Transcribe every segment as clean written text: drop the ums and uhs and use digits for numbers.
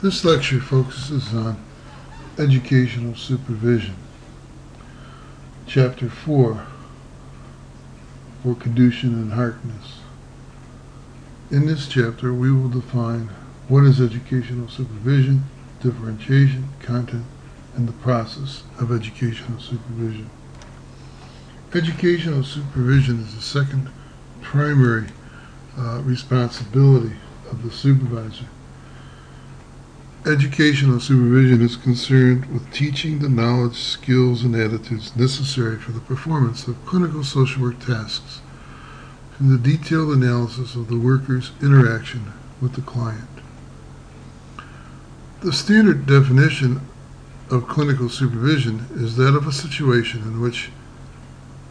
This lecture focuses on educational supervision. Chapter 4, for Caducean and Harkness. In this chapter, we will define what is educational supervision, differentiation, content, and the process of educational supervision. Educational supervision is the second primary responsibility of the supervisor. Educational supervision is concerned with teaching the knowledge, skills, and attitudes necessary for the performance of clinical social work tasks through the detailed analysis of the worker's interaction with the client. The standard definition of clinical supervision is that of a situation in which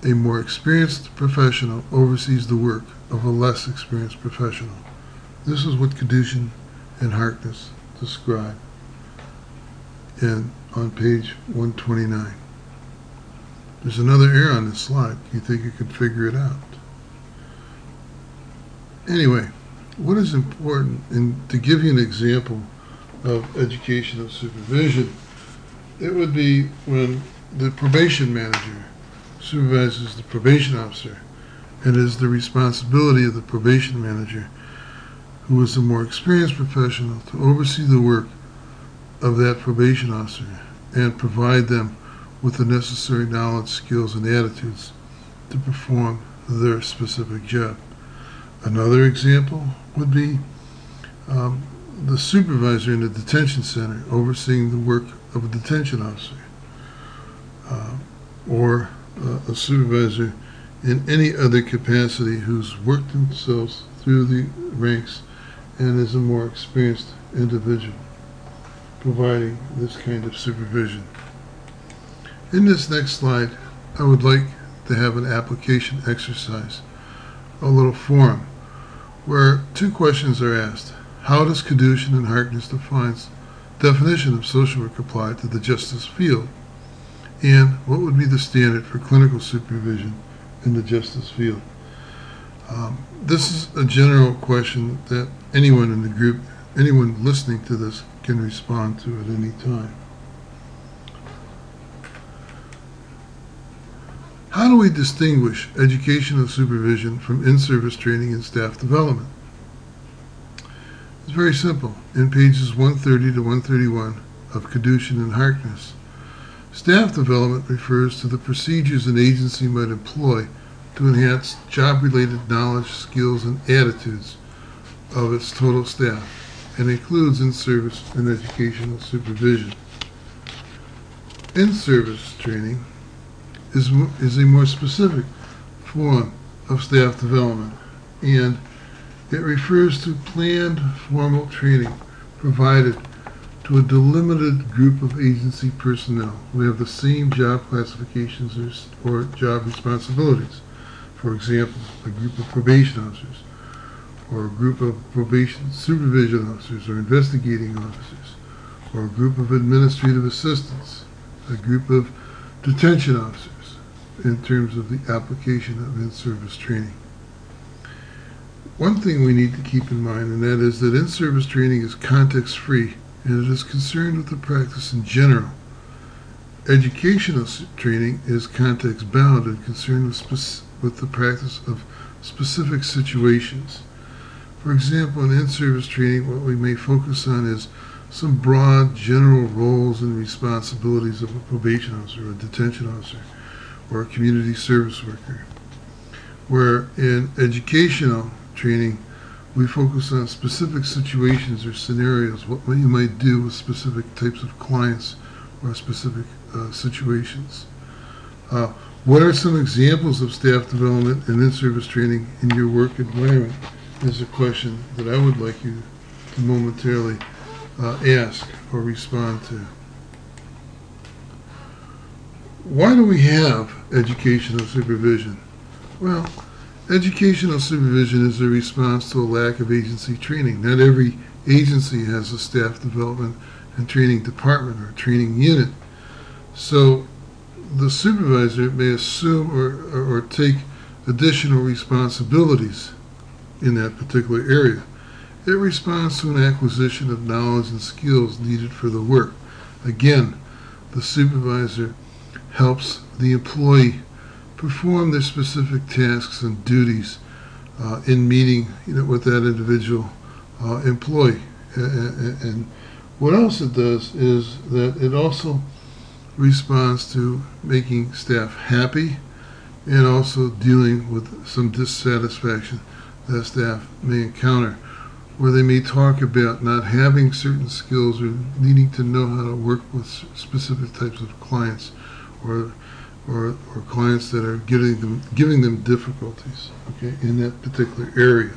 a more experienced professional oversees the work of a less experienced professional. This is what Caducean and Harkness describe on page 129. There's another error on this slide. You think you could figure it out. Anyway, what is important, and to give you an example of educational supervision, it would be when the probation manager supervises the probation officer, and it is the responsibility of the probation manager, who is a more experienced professional, to oversee the work of that probation officer and provide them with the necessary knowledge, skills, and attitudes to perform their specific job. Another example would be the supervisor in the detention center overseeing the work of a detention officer, or a supervisor in any other capacity who's worked themselves through the ranks and is a more experienced individual, providing this kind of supervision. In this next slide, I would like to have an application exercise, a little forum, where two questions are asked. How does Caducean and Harkness definition of social work apply to the justice field? And what would be the standard for clinical supervision in the justice field? This is a general question that anyone in the group, anyone listening to this, can respond to at any time. How do we distinguish educational supervision from in-service training and staff development? It's very simple. In pages 130 to 131 of Caducean and Harkness, staff development refers to the procedures an agency might employ to enhance job-related knowledge, skills, and attitudes of its total staff, and includes in-service and educational supervision. In-service training is a more specific form of staff development, and it refers to planned formal training provided to a delimited group of agency personnel who have the same job classifications or job responsibilities. For example, a group of probation officers, or a group of probation supervision officers or investigating officers, or a group of administrative assistants, a group of detention officers, in terms of the application of in-service training. One thing we need to keep in mind, and that is that in-service training is context-free, and it is concerned with the practice in general. Educational training is context-bound and concerned with the practice of specific situations. For example, in in-service training, what we may focus on is some broad general roles and responsibilities of a probation officer, or a detention officer, or a community service worker. Where in educational training, we focus on specific situations or scenarios, what you might do with specific types of clients or specific situations. What are some examples of staff development and in-service training in your work environment is a question that I would like you to momentarily ask or respond to. Why do we have educational supervision? Well, educational supervision is a response to a lack of agency training. Not every agency has a staff development and training department or training unit. So the supervisor may assume or take additional responsibilities in that particular area. It responds to an acquisition of knowledge and skills needed for the work. Again, the supervisor helps the employee perform their specific tasks and duties in meeting with that individual employee. And what else it does is that it also responds to making staff happy and also dealing with some dissatisfaction that staff may encounter, where they may talk about not having certain skills or needing to know how to work with specific types of clients, or clients that are giving them difficulties, okay, in that particular area.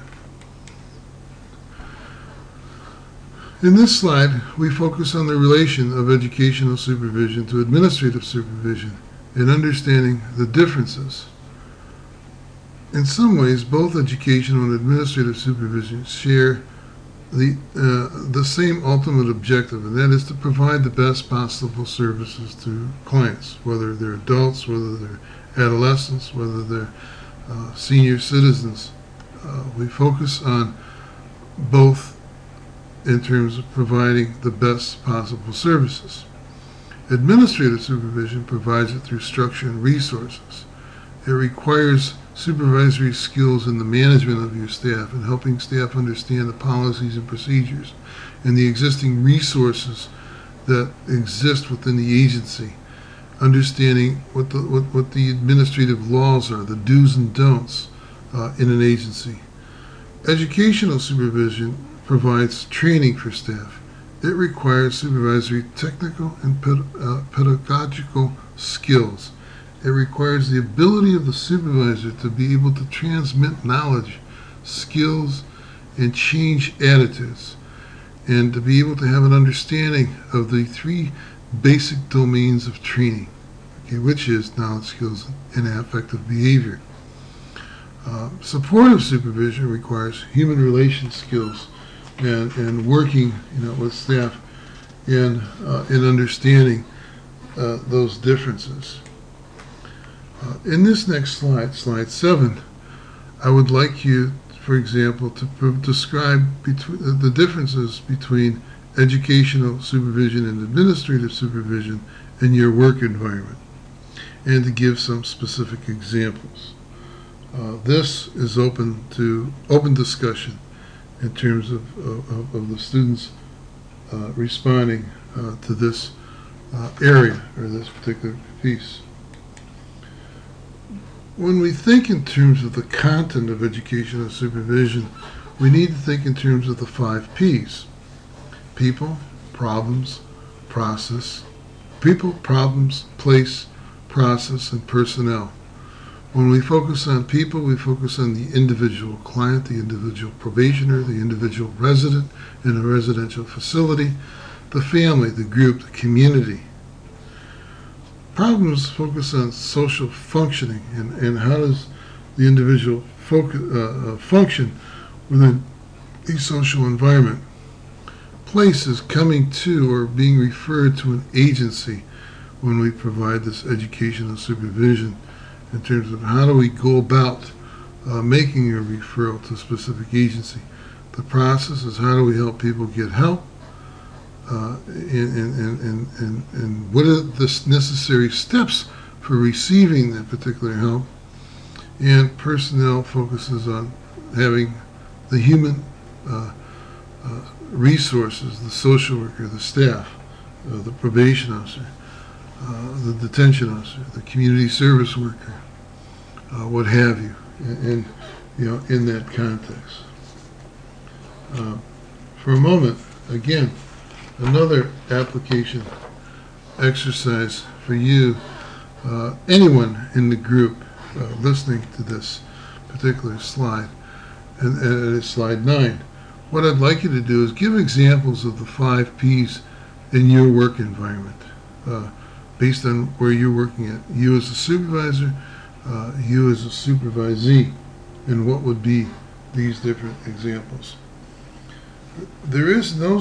In this slide, we focus on the relation of educational supervision to administrative supervision and understanding the differences. In some ways, both educational and administrative supervision share the same ultimate objective, and that is to provide the best possible services to clients, whether they're adults, whether they're adolescents, whether they're senior citizens. We focus on both in terms of providing the best possible services. Administrative supervision provides it through structure and resources. It requires supervisory skills in the management of your staff and helping staff understand the policies and procedures and the existing resources that exist within the agency, understanding what the administrative laws are, the do's and don'ts in an agency. Educational supervision provides training for staff. It requires supervisory technical and pedagogical skills. It requires the ability of the supervisor to be able to transmit knowledge, skills, and change attitudes, and to be able to have an understanding of the three basic domains of training, okay, which is knowledge, skills, and affective behavior. Supportive supervision requires human relations skills and working with staff in understanding those differences. In this next slide, slide 7, I would like you, for example, to describe the differences between educational supervision and administrative supervision in your work environment, and to give some specific examples. This is open discussion in terms of the students responding to this area or this particular piece. When we think in terms of the content of educational supervision, we need to think in terms of the 5 P's. People, problems, process. People, problems, place, process, and personnel. When we focus on people, we focus on the individual client, the individual probationer, the individual resident in a residential facility, the family, the group, the community. Problems focus on social functioning and how does the individual function within a social environment. Place is coming to or being referred to an agency when we provide this educational supervision in terms of how do we go about making a referral to a specific agency. The process is how do we help people get help, and what are the necessary steps for receiving that particular help. And personnel focuses on having the human resources, the social worker, the staff, the probation officer, the detention officer, the community service worker, what have you, and in that context. For a moment, again, another application exercise for you, anyone in the group listening to this particular slide, and it's slide 9. What I'd like you to do is give examples of the 5 P's in your work environment, based on where you're working at. You as a supervisor, you as a supervisee, and what would be these different examples. There is no